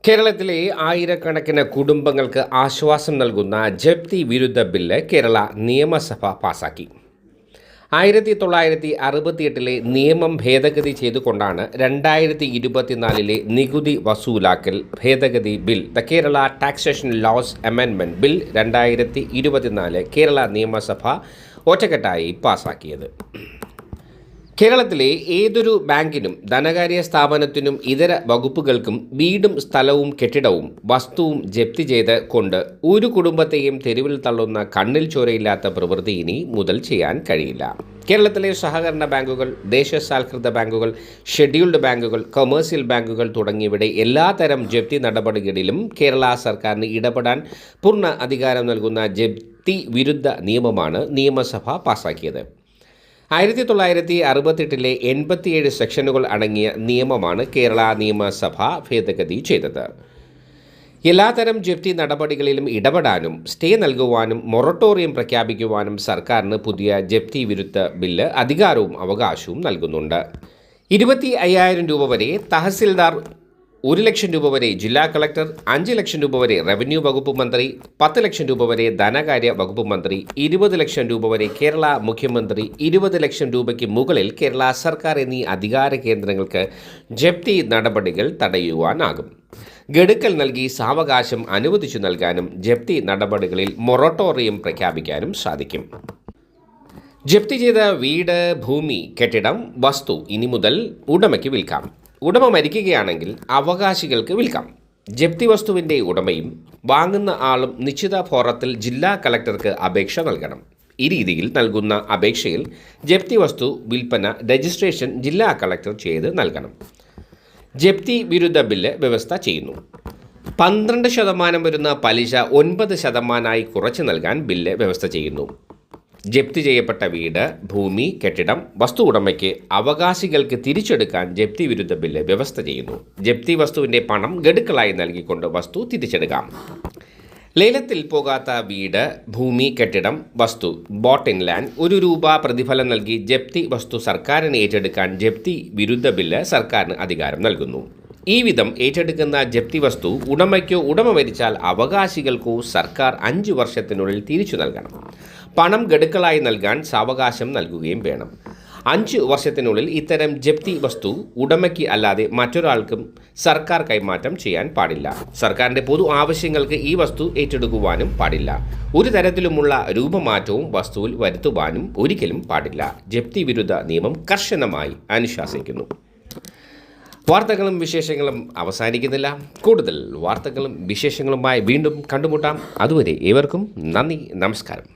കേരളത്തിലെ ആയിരക്കണക്കിന് കുടുംബങ്ങൾക്ക് ആശ്വാസം നൽകുന്ന ജപ്തി വിരുദ്ധ ബില്ല് കേരള നിയമസഭ പാസാക്കി. 1968 നിയമം ഭേദഗതി ചെയ്തുകൊണ്ടാണ് 2024 നികുതി വസൂലാക്കൽ ഭേദഗതി bill the Kerala taxation laws amendment bill 2024 Kerala നിയമസഭ ഒറ്റക്കെട്ടായി പാസാക്കിയത്. കേരളത്തിലെ ഏതൊരു ബാങ്കിനും ധനകാര്യ സ്ഥാപനത്തിനും ഇതര വകുപ്പുകൾക്കും വീടും സ്ഥലവും കെട്ടിടവും വസ്തുവും ജപ്തി ചെയ്ത് കൊണ്ട് ഒരു കുടുംബത്തെയും തെരുവിൽ തള്ളുന്ന കണ്ണിൽ ചോരയില്ലാത്ത പ്രവൃത്തി ഇനി മുതൽ ചെയ്യാൻ കഴിയില്ല. കേരളത്തിലെ സഹകരണ ബാങ്കുകൾ, ദേശസാൽകൃത ബാങ്കുകൾ, ഷെഡ്യൂൾഡ് ബാങ്കുകൾ, കൊമേഴ്സ്യൽ ബാങ്കുകൾ തുടങ്ങിയവയുടെ എല്ലാത്തരം ജപ്തി നടപടികളിലും കേരള സർക്കാരിന് ഇടപെടാൻ പൂർണ്ണ അധികാരം നൽകുന്ന ജപ്തി വിരുദ്ധ നിയമമാണ് നിയമസഭ പാസാക്കിയത്. 1968 87 സെക്ഷനുകൾ അടങ്ങിയ നിയമമാണ് കേരള നിയമസഭ ഭേദഗതി ചെയ്തത്. എല്ലാത്തരം ജപ്തി നടപടികളിലും ഇടപെടാനും സ്റ്റേ നൽകുവാനും മൊറട്ടോറിയം പ്രഖ്യാപിക്കുവാനും സർക്കാരിന് പുതിയ ജപ്തി വിരുദ്ധ ബില്ല് അധികാരവും അവകാശവും നൽകുന്നുണ്ട്. 25,000 രൂപ വരെ തഹസിൽദാർ, 1 ലക്ഷം രൂപ വരെ ജില്ലാ കളക്ടർ, 5 ലക്ഷം രൂപ വരെ റവന്യൂ വകുപ്പ് മന്ത്രി, 10 ലക്ഷം രൂപ വരെ ധനകാര്യ വകുപ്പ് മന്ത്രി, 20 ലക്ഷം രൂപ വരെ കേരള മുഖ്യമന്ത്രി, 20 ലക്ഷം രൂപയ്ക്ക് മുകളിൽ കേരള സർക്കാർ എന്നീ അധികാര കേന്ദ്രങ്ങൾക്ക് ജപ്തി നടപടികൾ തടയുവാനാകും. ഗഡുക്കൾ നൽകി സാവകാശം അനുവദിച്ചു നൽകാനും ജപ്തി നടപടികളിൽ മൊറട്ടോറിയം പ്രഖ്യാപിക്കാനും സാധിക്കും. ജപ്തി ചെയ്ത വീട്, ഭൂമി, കെട്ടിടം, വസ്തു ഇനി മുതൽ ഉടമയ്ക്ക് വിൽക്കാം. ഉടമ മരിക്കുകയാണെങ്കിൽ അവകാശികൾക്ക് വിൽക്കാം. ജപ്തി വസ്തുവിൻ്റെ ഉടമയും വാങ്ങുന്ന ആളും നിശ്ചിത ഫോറത്തിൽ ജില്ലാ കളക്ടർക്ക് അപേക്ഷ നൽകണം. ഈ രീതിയിൽ നൽകുന്ന അപേക്ഷയിൽ ജപ്തി വസ്തു വിൽപ്പന രജിസ്ട്രേഷൻ ജില്ലാ കളക്ടർ ചെയ്ത് നൽകണം. ജപ്തി വിരുദ്ധ ബില്ല് വ്യവസ്ഥ ചെയ്യുന്നു. 12% വരുന്ന പലിശ 9% കുറച്ച് നൽകാൻ ബില്ല് വ്യവസ്ഥ ചെയ്യുന്നു. ജപ്തി ചെയ്യപ്പെട്ട വീട്, ഭൂമി, കെട്ടിടം, വസ്തു ഉടമയ്ക്ക് അവകാശികൾക്ക് തിരിച്ചെടുക്കാൻ ജപ്തി വിരുദ്ധ ബില്ല് വ്യവസ്ഥ ചെയ്യുന്നു. ജപ്തി വസ്തുവിൻ്റെ പണം ഗഡുക്കളായി നൽകിക്കൊണ്ട് വസ്തു തിരിച്ചെടുക്കാം. ലേലത്തിൽ പോകാത്ത വീട്, ഭൂമി, കെട്ടിടം, വസ്തു, ബോട്ട് ഇൻ ലാൻഡ് 1 രൂപ പ്രതിഫലം നൽകി ജപ്തി വസ്തു സർക്കാരിന് ഏറ്റെടുക്കാൻ ജപ്തി വിരുദ്ധ ബില്ല് സർക്കാരിന് അധികാരം നൽകുന്നു. ഈ വിധം ഏറ്റെടുക്കുന്ന ജപ്തി വസ്തു ഉടമയ്ക്കോ ഉടമ മരിച്ചാൽ അവകാശികൾക്കോ സർക്കാർ 5 വർഷത്തിനുള്ളിൽ തിരിച്ചു നൽകണം. പണം ഗഡുക്കളായി നൽകാൻ സാവകാശം നൽകുകയും വേണം. 5 വർഷത്തിനുള്ളിൽ ഇത്തരം ജപ്തി വസ്തു ഉടമയ്ക്ക് അല്ലാതെ മറ്റൊരാൾക്കും സർക്കാർ കൈമാറ്റം ചെയ്യാൻ പാടില്ല. സർക്കാരിൻ്റെ പൊതു ആവശ്യങ്ങൾക്ക് ഈ വസ്തു ഏറ്റെടുക്കുവാനും പാടില്ല. ഒരു തരത്തിലുമുള്ള രൂപമാറ്റവും വസ്തുവിൽ വരുത്തുവാനും ഒരിക്കലും പാടില്ല. ജപ്തി വിരുദ്ധ നിയമം കർശനമായി അനുശാസിക്കുന്നു. വാർത്തകളും വിശേഷങ്ങളും അവസാനിക്കുന്നില്ല. കൂടുതൽ വാർത്തകളും വിശേഷങ്ങളുമായി വീണ്ടും കണ്ടുമുട്ടാം. അതുവരെ ഏവർക്കും നന്ദി, നമസ്കാരം.